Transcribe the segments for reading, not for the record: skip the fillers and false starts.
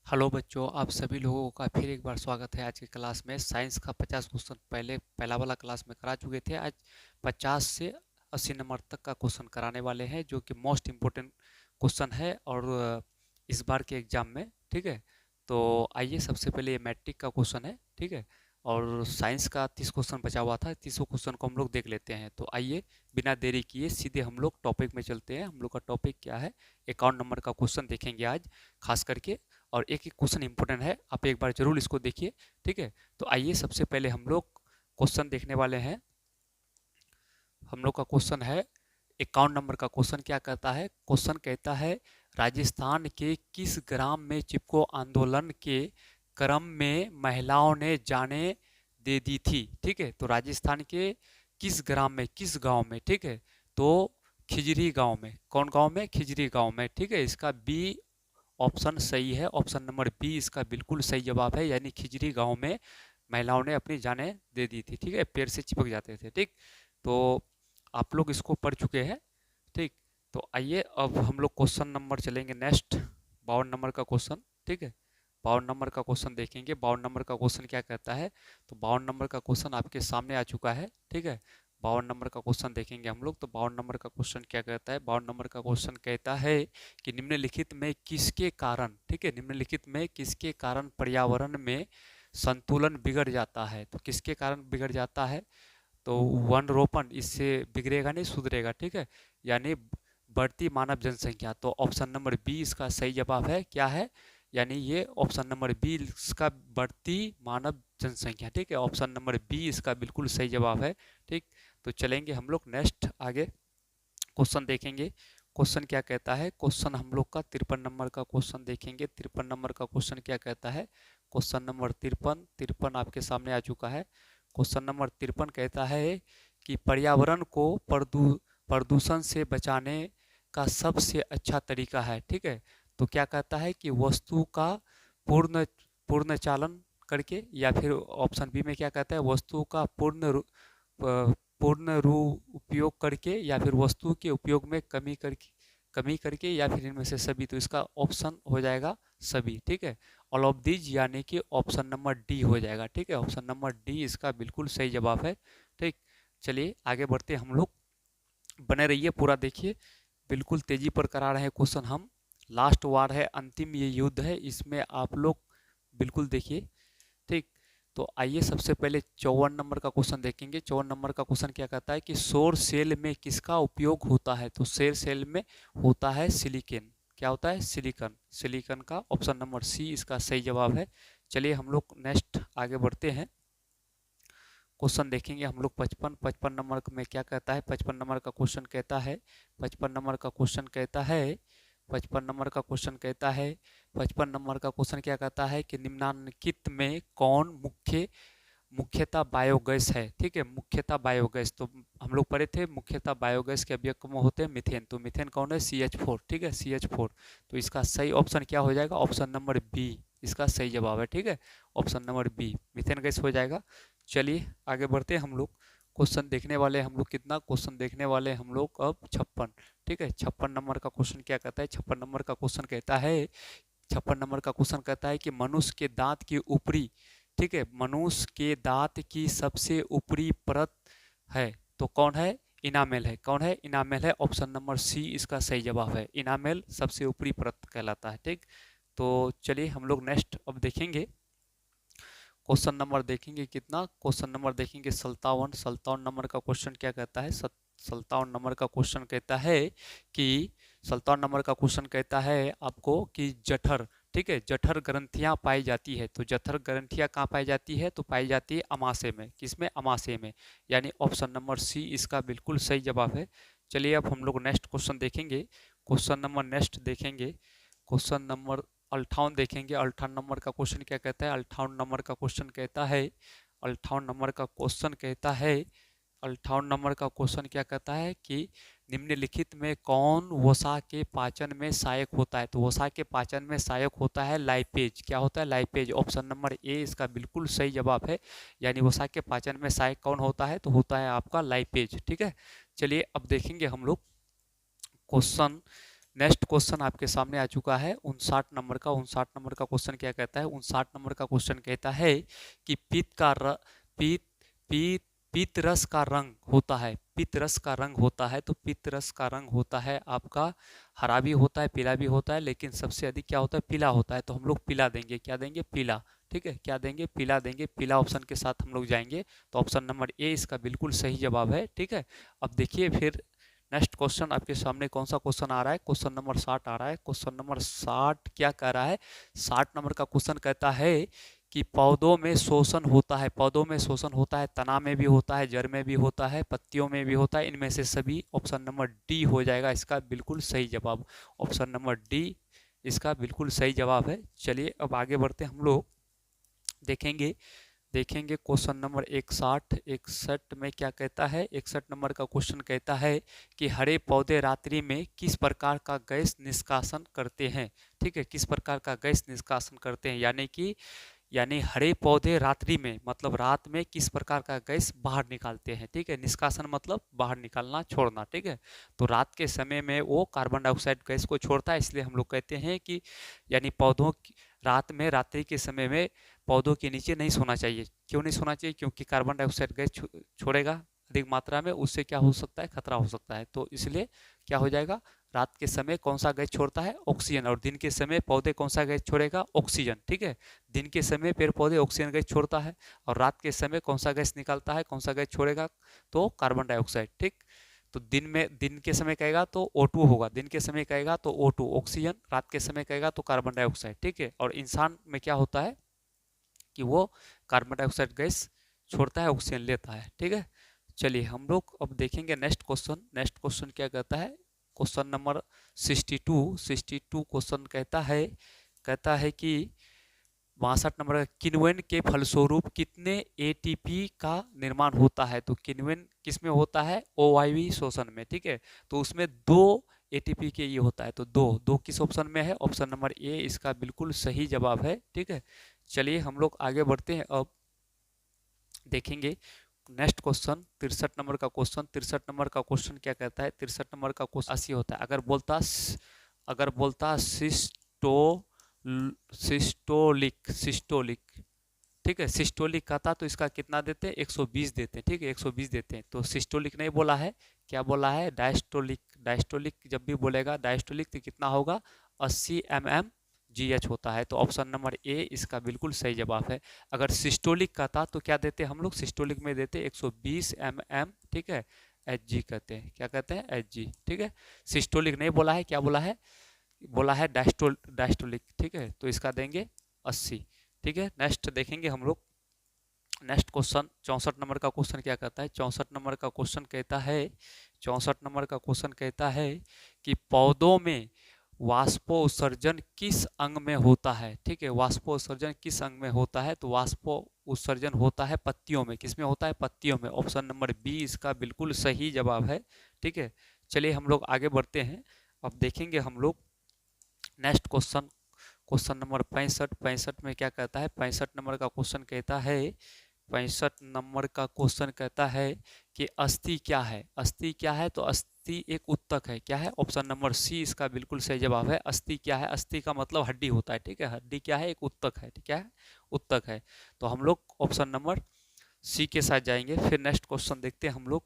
Hello बच्चों, आप सभी लोगों का फिर एक बार स्वागत है आज की क्लास में। साइंस का 50 क्वेश्चन पहला वाला क्लास में करा चुके थे। आज 50 से 80 नंबर तक का क्वेश्चन कराने वाले हैं, जो कि मोस्ट इम्पोर्टेंट क्वेश्चन है और इस बार के एग्जाम में। ठीक है, तो आइए सबसे पहले ये मैट्रिक का क्वेश्चन है। ठीक है, और साइंस का 30 क्वेश्चन बचा हुआ था, 30 क्वेश्चन को हम लोग देख लेते हैं। तो आइए बिना देरी किए सीधे हम लोग टॉपिक में चलते हैं। हम लोग का टॉपिक क्या है? 51 नंबर का क्वेश्चन देखेंगे आज खास करके, और एक एक क्वेश्चन इंपॉर्टेंट है, आप एक बार जरूर इसको देखिए। ठीक है, तो आइए सबसे पहले हम लोग क्वेश्चन देखने वाले हैं। हम लोग का क्वेश्चन है 51 नंबर का क्वेश्चन। क्या कहता है? क्वेश्चन कहता है राजस्थान के किस ग्राम में चिपको आंदोलन के क्रम में महिलाओं ने जाने दे दी थी। ठीक है, तो राजस्थान के किस ग्राम में, किस गांव में? ठीक है, तो खिजरी गांव में। कौन गांव में? खिजरी गांव में। ठीक है, इसका बी ऑप्शन सही है। ऑप्शन नंबर बी इसका बिल्कुल सही जवाब है, यानी खिजरी गांव में महिलाओं ने अपनी जानें दे दी थी। ठीक है, पेड़ से चिपक जाते थे। ठीक, तो आप लोग इसको पढ़ चुके हैं। ठीक, तो आइए अब हम लोग क्वेश्चन नंबर चलेंगे नेक्स्ट, 52 नंबर का क्वेश्चन। ठीक है, 52 नंबर का क्वेश्चन देखेंगे। 52 नंबर का क्वेश्चन क्या कहता है? तो 52 नंबर का क्वेश्चन आपके सामने आ चुका है। ठीक है, 52 नंबर का क्वेश्चन देखेंगे हम लोग। तो 52 नंबर का क्वेश्चन क्या कहता है? 52 नंबर का क्वेश्चन कहता है कि निम्नलिखित में किसके कारण, ठीक है, निम्नलिखित में किसके कारण पर्यावरण में संतुलन बिगड़ जाता है? तो किसके कारण बिगड़ जाता है? तो वन रोपण इससे बिगड़ेगा नहीं, सुधरेगा। ठीक है, यानी बढ़ती मानव जनसंख्या। तो ऑप्शन नंबर बी इसका सही जवाब है। क्या है? यानी ये ऑप्शन नंबर बी इसका बढ़ती मानव जनसंख्या। ठीक है, ऑप्शन नंबर बी इसका बिल्कुल सही जवाब है। ठीक, तो चलेंगे हम लोग नेक्स्ट आगे क्वेश्चन देखेंगे। क्वेश्चन क्या कहता है? क्वेश्चन हम लोग का 53 नंबर का क्वेश्चन देखेंगे। 53 नंबर का क्वेश्चन क्या कहता है? क्वेश्चन नंबर 53 53 आपके सामने आ चुका है। क्वेश्चन नंबर 53 कहता है कि पर्यावरण को प्रदूषण से बचाने का सबसे अच्छा तरीका है। ठीक है, तो क्या कहता है कि वस्तु का पूर्ण पूर्ण चालन करके, या फिर ऑप्शन बी में क्या कहता है? वस्तु का पूर्ण रूप उपयोग करके, या फिर वस्तु के उपयोग में कमी करके, या फिर इनमें से सभी। तो इसका ऑप्शन हो जाएगा सभी। ठीक है, ऑल ऑफ दीज, यानी कि ऑप्शन नंबर डी हो जाएगा। ठीक है, ऑप्शन नंबर डी इसका बिल्कुल सही जवाब है। ठीक, चलिए आगे बढ़ते हम लोग। बने रहिए, पूरा देखिए, बिल्कुल तेजी पर करा रहे हैं क्वेश्चन हम। लास्ट वार है, अंतिम ये युद्ध है, इसमें आप लोग बिल्कुल देखिए। ठीक, तो आइए सबसे पहले 54 नंबर का क्वेश्चन देखेंगे। 54 नंबर का क्वेश्चन क्या कहता है कि सौर सेल में किसका उपयोग होता है? तो सौर सेल में होता है सिलिकॉन। क्या होता है? सिलिकॉन। सिलिकॉन का ऑप्शन नंबर सी इसका सही जवाब है। चलिए हम लोग नेक्स्ट आगे बढ़ते हैं। क्वेश्चन देखेंगे हम लोग 55 नंबर में क्या कहता है? 55 नंबर का क्वेश्चन कहता है 55 नंबर का क्वेश्चन कहता है 55 नंबर का क्वेश्चन कहता है 55 नंबर का क्वेश्चन क्या कहता है कि निम्नलिखित में कौन मुख्यतः बायोगैस है? ठीक है, मुख्यतः बायोगैस। तो हम लोग पढ़े थे मुख्यतः बायोगैस के अभिक्रिया में होते हैं मीथेन। तो मीथेन कौन है? CH4। ठीक है, CH4। तो इसका सही ऑप्शन क्या हो जाएगा? ऑप्शन नंबर बी इसका सही जवाब है। ठीक है, option number B methane gas हो जाएगा। चलिए आगे बढ़ते हैं हम लोग। क्वेश्चन देखने वाले हम लोग कितना? क्वेश्चन देखने वाले हम लोग अब 56। ठीक है, 56 नंबर का क्वेश्चन क्या कहता है? 56 नंबर का क्वेश्चन कहता है 56 नंबर का क्वेश्चन कहता है कि मनुष्य के दांत की ऊपरी, ठीक है, मनुष्य के दांत की सबसे ऊपरी परत है, तो कौन है? इनामेल है। कौन है? इनामेल है। ऑप्शन नंबर सी इसका सही जवाब है। इनामेल सबसे ऊपरी परत कहलाता है। ठीक, तो चलिए हम लोग नेक्स्ट अब देखेंगे। क्वेश्चन नंबर देखेंगे कितना? क्वेश्चन नंबर देखेंगे 57। 57 नंबर का क्वेश्चन क्या कहता है? 57 नंबर का क्वेश्चन कहता है कि 57 नंबर का क्वेश्चन कहता है आपको कि जठर, ठीक है, जठर ग्रंथियां पाई जाती है। तो जठर ग्रंथियां कहाँ पाई जाती है? तो पाई जाती है अमाशय में। किसमें? अमाशय में। यानी ऑप्शन नंबर सी इसका बिल्कुल सही जवाब है। चलिए अब हम लोग नेक्स्ट क्वेश्चन देखेंगे। क्वेश्चन नंबर नेक्स्ट देखेंगे, क्वेश्चन नंबर 58 देखेंगे। 58 नंबर का क्वेश्चन क्या कहता है? 58 नंबर का क्वेश्चन कहता है 58 नंबर का क्वेश्चन कहता है 58 नंबर का क्वेश्चन क्या कहता है कि निम्नलिखित में कौन वसा के पाचन में सहायक होता है? तो वसा के पाचन में सहायक होता है लाइपेज। क्या होता है? लाइपेज। ऑप्शन नंबर ए इसका बिल्कुल सही जवाब है। यानी वसा के पाचन में सहायक कौन होता है? तो होता है आपका लाइपेज। ठीक है, चलिए अब देखेंगे हम लोग क्वेश्चन नेक्स्ट क्वेश्चन आपके सामने आ चुका है 59 नंबर का क्वेश्चन क्या कहता है? 59 नंबर का क्वेश्चन कहता है कि पीत पीत पीत रस का रंग होता है, पीत रस का रंग होता है, तो पीत रस का रंग होता है आपका हरा भी होता है, पीला भी होता है, लेकिन सबसे अधिक क्या होता है? पीला होता है। तो हम लोग पीला देंगे, क्या देंगे? पीला। ठीक है, क्या देंगे? पीला देंगे। पीला ऑप्शन के साथ हम लोग जाएंगे, तो ऑप्शन नंबर ए इसका बिल्कुल सही जवाब है। ठीक है, अब देखिए फिर नेक्स्ट क्वेश्चन आपके सामने कौन सा क्वेश्चन आ रहा है? क्वेश्चन नंबर 60 आ रहा है। क्वेश्चन नंबर 60 क्या कह रहा है? 60 नंबर का क्वेश्चन कहता है कि पौधों में शोषण होता है, पौधों में शोषण होता है, तना में भी होता है, जड़ में भी होता है, पत्तियों में भी होता है, इनमें से सभी। ऑप्शन नंबर डी हो जाएगा इसका बिल्कुल सही जवाब। ऑप्शन नंबर डी इसका बिल्कुल सही जवाब है। चलिए अब आगे बढ़ते हैं हम लोग, देखेंगे देखेंगे क्वेश्चन नंबर 61 में क्या कहता है? 61 नंबर का क्वेश्चन कहता है कि हरे पौधे रात्रि में किस प्रकार का गैस निष्कासन करते हैं? ठीक है, किस प्रकार का गैस निष्कासन करते हैं, यानी हरे पौधे रात्रि में मतलब रात में किस प्रकार का गैस बाहर निकालते हैं? ठीक है, निष्कासन मतलब बाहर निकालना, छोड़ना। ठीक है, तो रात के समय में वो कार्बन डाइऑक्साइड गैस को छोड़ता है, इसलिए हम लोग कहते हैं कि यानी पौधों रात में, रात्रि के समय में पौधों के नीचे नहीं सोना चाहिए। क्यों नहीं सोना चाहिए? क्योंकि कार्बन डाइऑक्साइड गैस छोड़ेगा अधिक मात्रा में, उससे क्या हो सकता है? खतरा हो सकता है। तो इसलिए क्या हो जाएगा? रात के समय कौन सा गैस छोड़ता है? ऑक्सीजन। और दिन के समय पौधे कौन सा गैस छोड़ेगा? ऑक्सीजन। ठीक है, दिन के समय पेड़ पौधे ऑक्सीजन गैस छोड़ता है, और रात के समय कौन सा गैस निकलता है, कौन सा गैस छोड़ेगा? तो कार्बन डाइऑक्साइड। ठीक, तो दिन के समय कहेगा तो O2 होगा, दिन के समय कहेगा तो O2 ऑक्सीजन, रात के समय कहेगा तो कार्बन डाइऑक्साइड। ठीक है, और इंसान में क्या होता है कि वो कार्बन डाइऑक्साइड गैस छोड़ता है, ऑक्सीजन लेता है। ठीक है, चलिए हम लोग अब देखेंगे नेक्स्ट क्वेश्चन। नेक्स्ट क्वेश्चन क्या कहता है? क्वेश्चन नंबर 62 क्वेश्चन कहता है कि 62 नंबर का किण्वन के फलस्वरूप कितने एटीपी का निर्माण होता है? तो किण्वन किस में होता है? OYV शोषण में। ठीक है, तो उसमें 2 एटीपी के ये होता है, तो दो किस ऑप्शन में है? ऑप्शन नंबर ए इसका बिल्कुल सही जवाब है। ठीक है, चलिए हम लोग आगे बढ़ते हैं, अब देखेंगे नेक्स्ट क्वेश्चन 63 नंबर का क्वेश्चन। 63 नंबर का क्वेश्चन क्या कहता है? 63 नंबर का क्वेश्चन 80 होता है। अगर बोलता सिस्टोलिक, ठीक है, सिस्टोलिक का था तो इसका कितना देते हैं? 120 देते हैं। ठीक है, 120 देते हैं। तो सिस्टोलिक नहीं बोला है, क्या बोला है? डायस्टोलिक। डायस्टोलिक जब भी बोलेगा डायस्टोलिक तो कितना होगा? 80 mmGH होता है। तो ऑप्शन नंबर ए इसका बिल्कुल सही जवाब है। अगर सिस्टोलिक का था तो क्या देते हम लोग? सिस्टोलिक में देते 120 mm। ठीक है, Hg कहते हैं, क्या कहते हैं? Hg। ठीक है, सिस्टोलिक नहीं बोला है, क्या बोला है? बोला है डायस्टोलिक। ठीक है, तो इसका देंगे 80। ठीक है, नेक्स्ट देखेंगे हम लोग। नेक्स्ट क्वेश्चन 64 नंबर का क्वेश्चन क्या कहता है? 64 नंबर का क्वेश्चन कहता है 64 नंबर का क्वेश्चन कहता है कि पौधों में वाष्पोत्सर्जन किस अंग में होता है? ठीक है, वाष्पोत्सर्जन किस अंग में होता है? तो वाष्पोत्सर्जन होता है पत्तियों में। किस में होता है? पत्तियों में। ऑप्शन नंबर बी इसका बिल्कुल सही जवाब है। ठीक है, चलिए हम लोग आगे बढ़ते हैं, अब देखेंगे हम लोग नेक्स्ट क्वेश्चन। क्वेश्चन नंबर 65 में क्या कहता है? 65 नंबर का क्वेश्चन कहता है 65 नंबर का क्वेश्चन कहता है कि अस्थि क्या है? अस्थि क्या है? तो अस्थि एक उत्तक है। क्या है? ऑप्शन नंबर सी इसका बिल्कुल सही जवाब है। अस्थि क्या है? अस्थि का मतलब हड्डी होता है। ठीक है, हड्डी क्या है? एक उत्तक है। क्या है? उत्तक है। तो हम लोग ऑप्शन नंबर सी के साथ जाएंगे। फिर नेक्स्ट क्वेश्चन देखते हैं हम लोग,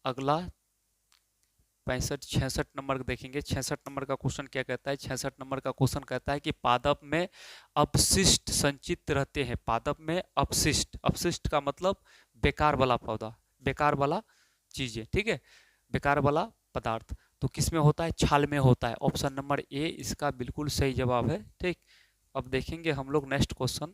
अगला 65 66 नंबर देखेंगे। 66 नंबर का क्वेश्चन क्या कहता है? 66 नंबर का क्वेश्चन कहता है कि पादप में अपशिष्ट संचित रहते हैं। पादप में अपशिष्ट, अपशिष्ट का मतलब बेकार वाला पौधा, बेकार वाला चीजें। ठीक है, बेकार वाला पदार्थ। तो किस में होता है? छाल में होता है। ऑप्शन नंबर ए इसका बिल्कुल सही जवाब है। ठीक, अब देखेंगे हम लोग नेक्स्ट क्वेश्चन।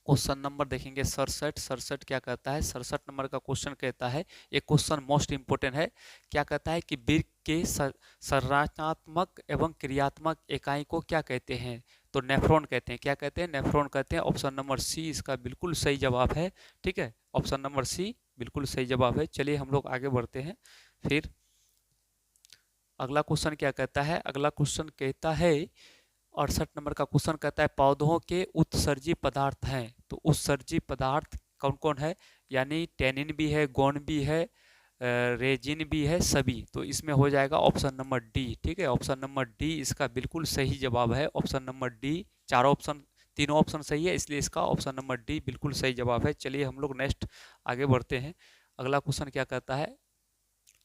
क्वेश्चन नंबर देखेंगे 67 क्या कहता है? 67 नंबर का क्वेश्चन कहता है, एक क्वेश्चन मोस्ट इंपोर्टेंट है। क्या कहता है कि वृक्क के संरचनात्मक एवं क्रियात्मक इकाई को क्या कहते हैं? तो नेफ्रॉन कहते हैं। क्या कहते हैं? नेफ्रॉन कहते हैं। ऑप्शन नंबर सी इसका बिल्कुल सही जवाब है। ठीक है, ऑप्शन नंबर सी बिल्कुल सही जवाब है। चलिए हम लोग आगे बढ़ते हैं। फिर अगला क्वेश्चन क्या कहता है? अगला क्वेश्चन कहता है 68 नंबर का क्वेश्चन कहता है पौधों के उत्सर्जी पदार्थ हैं। तो उत्सर्जी पदार्थ कौन कौन है? यानी टैनिन भी है, गौण भी है, रेजिन भी है सभी, तो इसमें हो जाएगा ऑप्शन नंबर डी। ठीक है, ऑप्शन नंबर डी इसका बिल्कुल सही जवाब है। ऑप्शन नंबर डी, चारों ऑप्शन, तीनों ऑप्शन सही है, इसलिए इसका ऑप्शन नंबर डी बिल्कुल सही जवाब है। चलिए हम लोग नेक्स्ट आगे बढ़ते हैं। अगला क्वेश्चन क्या कहता है,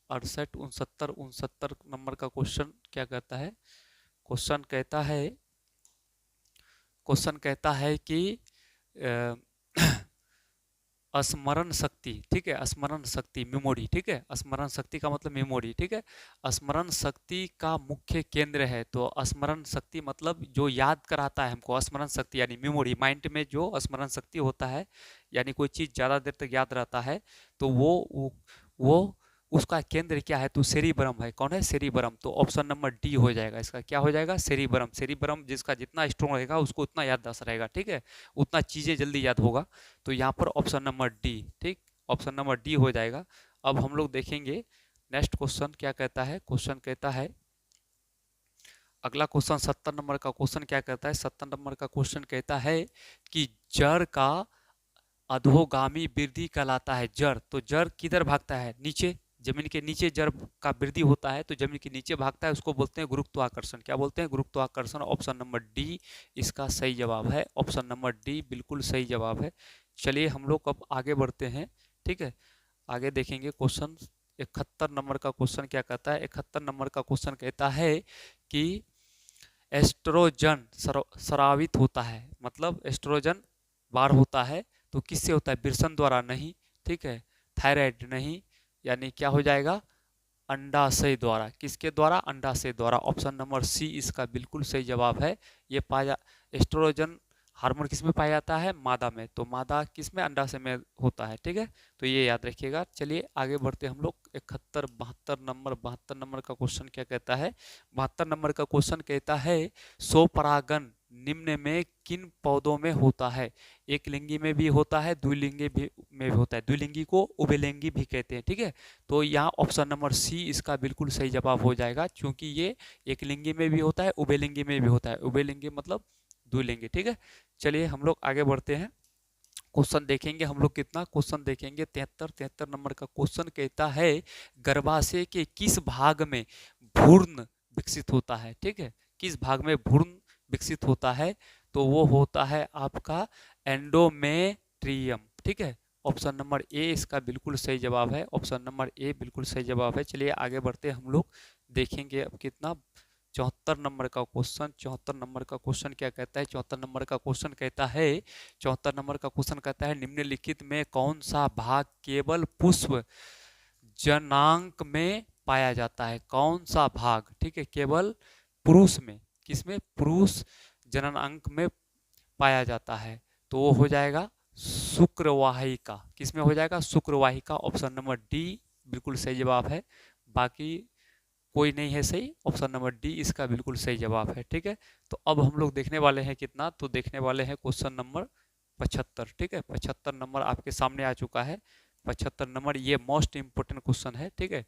68 69 69 नंबर का क्वेश्चन क्या कहता है। क्वेश्चन कहता है, क्वेश्चन कहता है कि स्मरण शक्ति, ठीक है, स्मरण शक्ति मेमोरी, ठीक है, स्मरण शक्ति का मतलब मेमोरी, ठीक है, स्मरण शक्ति का मुख्य केंद्र है। तो स्मरण शक्ति मतलब जो याद कराता है हमको, स्मरण शक्ति यानी मेमोरी, माइंड में जो स्मरण शक्ति होता है, यानी कोई चीज ज्यादा देर तक याद रहता है, तो वो उसका केंद्र क्या है, तो सेरिब्रम है। कौन है, सेरिब्रम। तो ऑप्शन नंबर डी हो जाएगा इसका, क्या हो जाएगा, सेरिब्रम। सेरिब्रम जिसका जितना स्ट्रॉन्ग रहेगा उसको उतना याददाश्त रहेगा, ठीक है, उतना चीजें जल्दी याद होगा। तो यहाँ पर ऑप्शन नंबर डी, ठीक, ऑप्शन नंबर डी हो जाएगा। अब हम लोग देखेंगे नेक्स्ट क्वेश्चन क्या कहता है। क्वेश्चन कहता है, अगला क्वेश्चन 70 नंबर का क्वेश्चन क्या कहता है। 70 नंबर का क्वेश्चन कहता है कि जड़ का अधोगामी वृद्धि कहलाता है। जड़, तो जड़ किधर भागता है, नीचे, जमीन के नीचे जड़ का वृद्धि होता है, तो जमीन के नीचे भागता है, उसको बोलते हैं गुरुत्वाकर्षण। क्या बोलते हैं, गुरुत्वाकर्षण। ऑप्शन नंबर डी इसका सही जवाब है। ऑप्शन नंबर डी बिल्कुल सही जवाब है। चलिए हम लोग अब आगे बढ़ते हैं, ठीक है, आगे देखेंगे क्वेश्चन 71 नंबर का क्वेश्चन क्या कहता है। 71 नंबर का क्वेश्चन कहता है कि एस्ट्रोजन स्रावित होता है, मतलब एस्ट्रोजन बाहर होता है, तो किससे होता है, विषम द्वारा नहीं, ठीक है, थायराइड नहीं, यानी क्या हो जाएगा, अंडाशय द्वारा। किसके द्वारा, अंडाशय द्वारा। ऑप्शन नंबर सी इसका बिल्कुल सही जवाब है। ये पाया, एस्ट्रोजन हार्मोन किस में पाया जाता है, मादा में, तो मादा किस में, अंडाशय में होता है, ठीक है, तो ये याद रखिएगा। चलिए आगे बढ़ते हम लोग 71 72 नंबर का क्वेश्चन क्या कहता है। 72 नंबर का क्वेश्चन कहता है, स्वपरागन निम्न में किन पौधों में होता है। एक लिंगी में भी होता है, द्विलिंगी भी में भी होता है, द्विलिंगी को उभयलिंगी भी कहते हैं, ठीक है, तो यहाँ ऑप्शन नंबर सी इसका बिल्कुल सही जवाब हो जाएगा, क्योंकि ये एक लिंगी में भी होता है, उभयलिंगी में भी होता है। उभयलिंगी मतलब द्विलिंगी, ठीक है। चलिए हम लोग आगे बढ़ते हैं, क्वेश्चन देखेंगे हम लोग कितना, क्वेश्चन देखेंगे 73 नंबर का क्वेश्चन कहता है, गर्भाशय के किस भाग में भ्रूण विकसित होता है, ठीक है, किस भाग में भ्रूण विकसित होता है, तो वो होता है आपका एंडोमेट्रियम, ठीक है, ऑप्शन नंबर ए इसका बिल्कुल सही जवाब है। ऑप्शन नंबर ए बिल्कुल सही जवाब है। चलिए आगे बढ़ते हम लोग देखेंगे अब कितना, 74 नंबर का क्वेश्चन। 74 नंबर का क्वेश्चन क्या कहता है, 74 नंबर का क्वेश्चन कहता है, 74 नंबर का क्वेश्चन कहता है, निम्नलिखित में कौन सा भाग केवल पुष्प जनांक में पाया जाता है। कौन सा भाग, ठीक है, केवल पुरुष में, किसमें, पुरुष जननांग में पाया जाता है, तो वो हो जाएगा शुक्रवाहिका। किसमें हो जाएगा, शुक्रवाहिका। ऑप्शन नंबर डी बिल्कुल सही जवाब है। बाकी कोई नहीं है सही, ऑप्शन नंबर डी इसका बिल्कुल सही जवाब है, ठीक है। तो अब हम लोग देखने वाले हैं कितना, तो देखने वाले हैं क्वेश्चन नंबर 75, ठीक है, 75 नंबर आपके सामने आ चुका है। 75 नंबर ये मोस्ट इंपोर्टेंट क्वेश्चन है, ठीक है,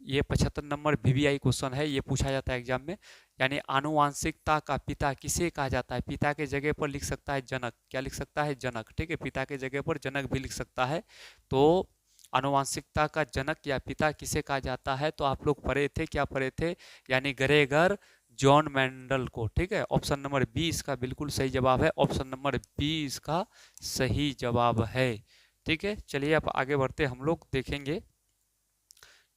ये 75 नंबर वीवीआई क्वेश्चन है, ये पूछा जाता है एग्जाम में। यानी आनुवांशिकता का पिता किसे कहा जाता है। पिता के जगह पर लिख सकता है जनक, क्या लिख सकता है, जनक, ठीक है, पिता के जगह पर जनक भी लिख सकता है। तो आनुवांशिकता का जनक या पिता किसे कहा जाता है, तो आप लोग पढ़े थे, क्या पढ़े थे, यानी ग्रेगर जॉन मेंडल को, ठीक है। ऑप्शन नंबर बी इसका बिल्कुल सही जवाब है। ऑप्शन नंबर बी इसका सही जवाब है, ठीक है। चलिए अब आगे बढ़ते हम लोग देखेंगे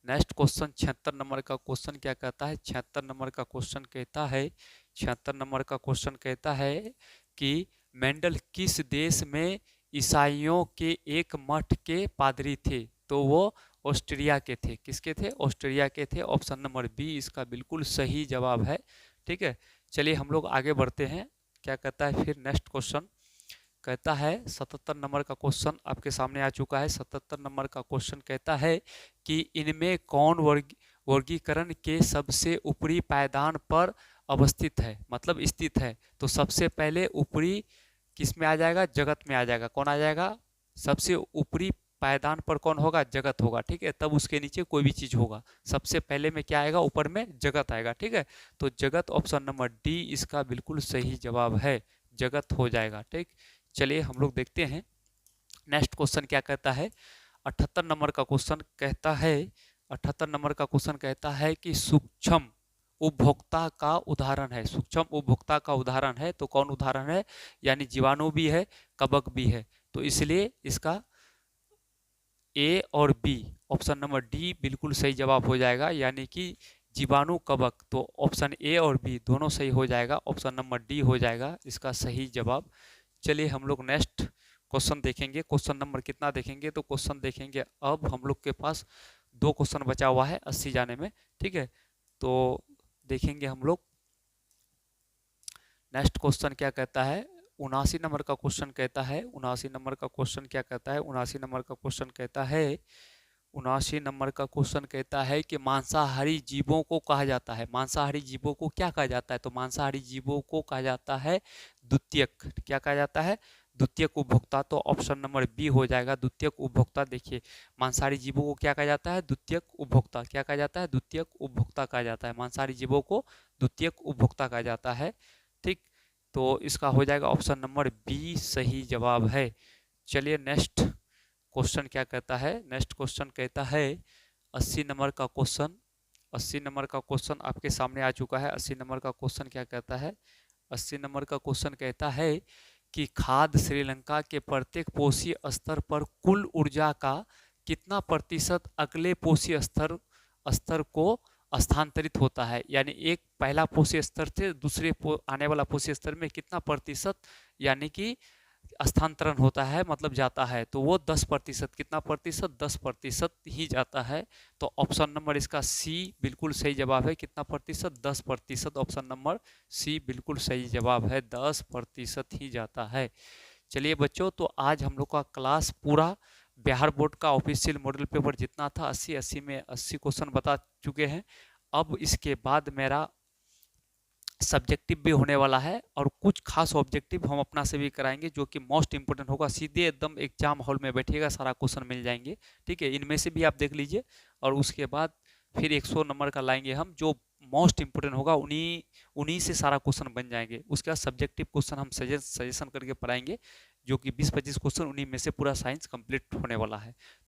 नेक्स्ट क्वेश्चन। 76 नंबर का क्वेश्चन क्या कहता है। 76 नंबर का क्वेश्चन कहता है, 76 नंबर का क्वेश्चन कहता है कि मेंडल किस देश में ईसाइयों के एक मठ के पादरी थे, तो वो ऑस्ट्रिया के थे। किसके थे, ऑस्ट्रिया के थे। ऑप्शन नंबर बी इसका बिल्कुल सही जवाब है, ठीक है। चलिए हम लोग आगे बढ़ते हैं, क्या कहता है फिर नेक्स्ट क्वेश्चन कहता है। 77 नंबर का क्वेश्चन आपके सामने आ चुका है। 77 नंबर का क्वेश्चन कहता है कि इनमें कौन वर्गीकरण के सबसे ऊपरी पायदान पर अवस्थित है, मतलब स्थित है। तो सबसे पहले ऊपरी किस में आ जाएगा, जगत में आ जाएगा। कौन आ जाएगा, सबसे ऊपरी पायदान पर कौन होगा, जगत होगा, ठीक है, तब उसके नीचे कोई भी चीज होगा। सबसे पहले में क्या आएगा, ऊपर में जगत आएगा, ठीक है, तो जगत ऑप्शन नंबर डी इसका बिल्कुल सही जवाब है, जगत हो जाएगा, ठीक। चलिए हम लोग देखते हैं नेक्स्ट क्वेश्चन क्या कहता है। 78 नंबर का क्वेश्चन कहता है, 78 नंबर का क्वेश्चन कहता है कि सूक्ष्म उपभोक्ता का उदाहरण है। सूक्ष्म उपभोक्ता का उदाहरण है तो कौन उदाहरण है? यानी जीवाणु भी है, कवक भी है, तो इसलिए इसका ए और बी, ऑप्शन नंबर डी बिल्कुल सही जवाब हो जाएगा। यानी कि जीवाणु कवक, तो ऑप्शन ए और बी दोनों सही हो जाएगा, ऑप्शन नंबर डी हो जाएगा इसका सही जवाब। चलिए हम लोग नेक्स्ट क्वेश्चन देखेंगे। क्वेश्चन नंबर कितना देखेंगे? तो क्वेश्चन देखेंगे, अब हम लोग के पास 2 क्वेश्चन बचा हुआ है 80 जाने में, ठीक है। तो देखेंगे हम लोग नेक्स्ट क्वेश्चन क्या कहता है। 79 नंबर का क्वेश्चन कहता है, 79 नंबर का क्वेश्चन क्या कहता है? 79 नंबर का क्वेश्चन कहता है, 79 नंबर का क्वेश्चन कहता है कि मांसाहारी जीवों को कहा जाता है, मांसाहारी जीवों को क्या कहा जाता है? तो मांसाहारी जीवों को कहा जाता है द्वितीयक। क्या कहा जाता है? द्वितीयक उपभोक्ता, तो ऑप्शन नंबर बी हो जाएगा द्वितीयक उपभोक्ता। देखिए मांसाहारी जीवों को क्या कहा जाता है? द्वितीयक उपभोक्ता। क्या कहा जाता है? द्वितीयक उपभोक्ता कहा जाता है। मांसाहारी जीवों को द्वितीयक उपभोक्ता कहा जाता है, ठीक। तो इसका हो जाएगा ऑप्शन नंबर बी सही जवाब है। चलिए नेक्स्ट क्वेश्चन क्या कहता है। नेक्स्ट क्वेश्चन कहता है 80 नंबर का क्वेश्चन, 80 नंबर का क्वेश्चन आपके सामने आ चुका है। 80 नंबर का क्वेश्चन क्या कहता है? 80 नंबर का क्वेश्चन कहता है कि खाद्य श्रीलंका के प्रत्येक पोषीय स्तर पर कुल ऊर्जा का कितना प्रतिशत अगले पोषीय स्तर स्तर को स्थानांतरित होता है? यानी एक पहला पोषीय स्तर से दूसरे आने वाला पोषीय स्तर में कितना प्रतिशत यानी कि स्थानांतरण होता है, मतलब जाता है, तो वो 10%। कितना प्रतिशत? 10% ही जाता है। तो ऑप्शन नंबर इसका सी बिल्कुल सही जवाब है। कितना प्रतिशत? 10%। ऑप्शन नंबर सी बिल्कुल सही जवाब है, 10% ही जाता है। चलिए बच्चों, तो आज हम लोग का क्लास पूरा बिहार बोर्ड का ऑफिशियल मॉडल पेपर जितना था 80 में 80 क्वेश्चन बता चुके हैं। अब इसके बाद मेरा सब्जेक्टिव भी होने वाला है और कुछ खास ऑब्जेक्टिव हम अपना से भी कराएंगे जो कि मोस्ट इंपोर्टेंट होगा। सीधे एकदम एग्जाम हॉल में बैठिएगा, सारा क्वेश्चन मिल जाएंगे, ठीक है। इनमें से भी आप देख लीजिए और उसके बाद फिर 100 नंबर का लाएंगे हम, जो मोस्ट इंपोर्टेंट होगा उन्हीं उन्हीं से सारा क्वेश्चन बन जाएंगे। उसके बाद सब्जेक्टिव क्वेश्चन हम सजेशन करके पढ़ाएंगे, जो कि 20-25 क्वेश्चन उन्हीं में से पूरा साइंस कंप्लीट होने वाला है।